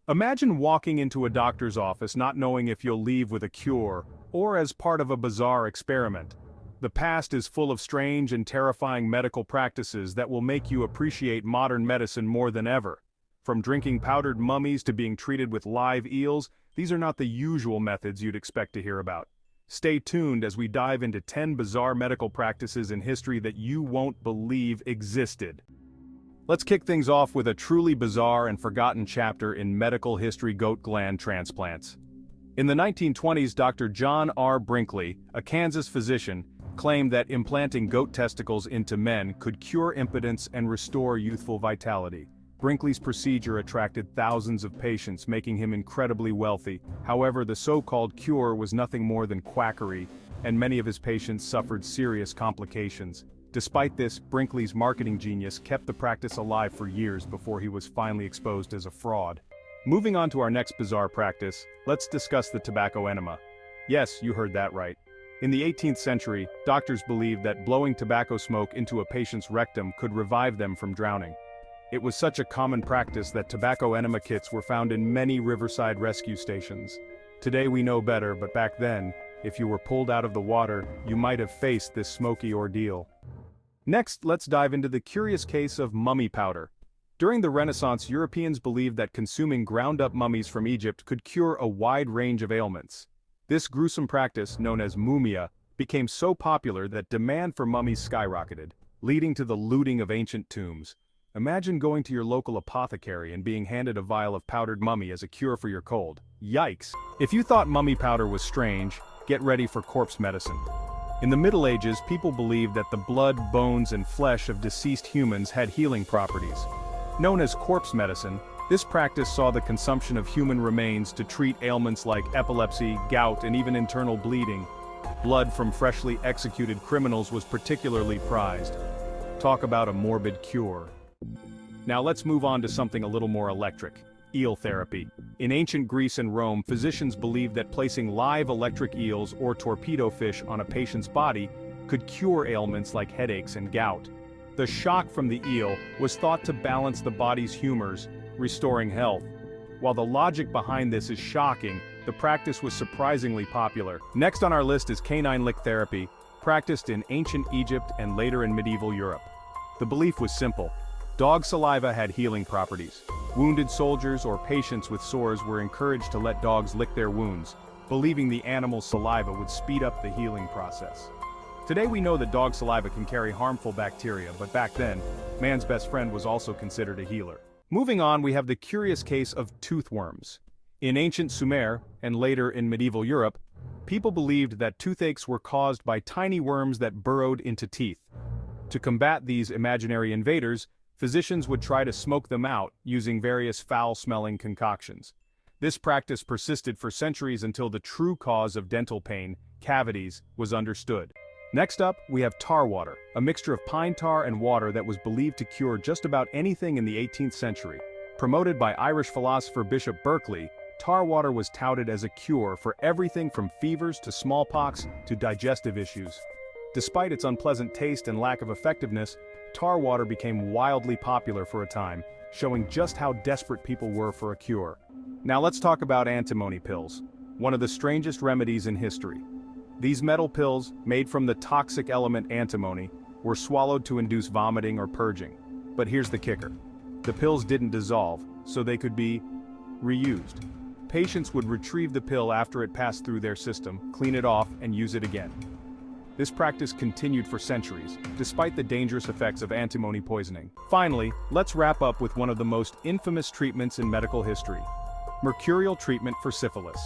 Imagine walking into a doctor's office not knowing if you'll leave with a cure, or as part of a bizarre experiment. The past is full of strange and terrifying medical practices that will make you appreciate modern medicine more than ever. From drinking powdered mummies to being treated with live eels, these are not the usual methods you'd expect to hear about. Stay tuned as we dive into 10 bizarre medical practices in history that you won't believe existed. Let's kick things off with a truly bizarre and forgotten chapter in medical history: goat gland transplants. In the 1920s, Dr. John R. Brinkley, a Kansas physician, claimed that implanting goat testicles into men could cure impotence and restore youthful vitality. Brinkley's procedure attracted thousands of patients, making him incredibly wealthy. However, the so-called cure was nothing more than quackery, and many of his patients suffered serious complications. Despite this, Brinkley's marketing genius kept the practice alive for years before he was finally exposed as a fraud. Moving on to our next bizarre practice, let's discuss the tobacco enema. Yes, you heard that right. In the 18th century, doctors believed that blowing tobacco smoke into a patient's rectum could revive them from drowning. It was such a common practice that tobacco enema kits were found in many riverside rescue stations. Today we know better, but back then, if you were pulled out of the water, you might have faced this smoky ordeal. Next, let's dive into the curious case of mummy powder. During the Renaissance, Europeans believed that consuming ground-up mummies from Egypt could cure a wide range of ailments. This gruesome practice, known as mumia, became so popular that demand for mummies skyrocketed, leading to the looting of ancient tombs. Imagine going to your local apothecary and being handed a vial of powdered mummy as a cure for your cold. Yikes! If you thought mummy powder was strange, get ready for corpse medicine. In the Middle Ages, people believed that the blood, bones, and flesh of deceased humans had healing properties. Known as corpse medicine, this practice saw the consumption of human remains to treat ailments like epilepsy, gout, and even internal bleeding. Blood from freshly executed criminals was particularly prized. Talk about a morbid cure. Now let's move on to something a little more electric: eel therapy. In ancient Greece and Rome, physicians believed that placing live electric eels or torpedo fish on a patient's body could cure ailments like headaches and gout. The shock from the eel was thought to balance the body's humors, restoring health. While the logic behind this is shocking, the practice was surprisingly popular. Next on our list is canine lick therapy, practiced in ancient Egypt and later in medieval Europe. The belief was simple: dog saliva had healing properties. Wounded soldiers or patients with sores were encouraged to let dogs lick their wounds, believing the animal's saliva would speed up the healing process. Today we know that dog saliva can carry harmful bacteria, but back then, man's best friend was also considered a healer. Moving on, we have the curious case of toothworms. In ancient Sumer, and later in medieval Europe, people believed that toothaches were caused by tiny worms that burrowed into teeth. To combat these imaginary invaders, physicians would try to smoke them out using various foul-smelling concoctions. This practice persisted for centuries until the true cause of dental pain, cavities, was understood. Next up, we have tar water, a mixture of pine tar and water that was believed to cure just about anything in the 18th century. Promoted by Irish philosopher Bishop Berkeley, tar water was touted as a cure for everything from fevers to smallpox to digestive issues. Despite its unpleasant taste and lack of effectiveness, tar water became wildly popular for a time, showing just how desperate people were for a cure. Now let's talk about antimony pills, one of the strangest remedies in history. These metal pills, made from the toxic element antimony, were swallowed to induce vomiting or purging. But here's the kicker: the pills didn't dissolve, so they could be reused. Patients would retrieve the pill after it passed through their system, clean it off, and use it again. This practice continued for centuries, despite the dangerous effects of antimony poisoning. Finally, let's wrap up with one of the most infamous treatments in medical history: mercurial treatment for syphilis.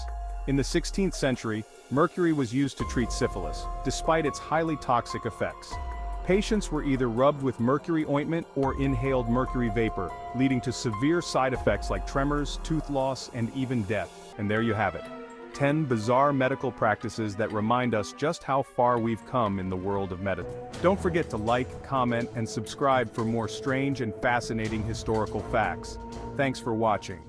In the 16th century, mercury was used to treat syphilis, despite its highly toxic effects. Patients were either rubbed with mercury ointment or inhaled mercury vapor, leading to severe side effects like tremors, tooth loss, and even death. And there you have it: 10 bizarre medical practices that remind us just how far we've come in the world of medicine. Don't forget to like, comment, and subscribe for more strange and fascinating historical facts. Thanks for watching.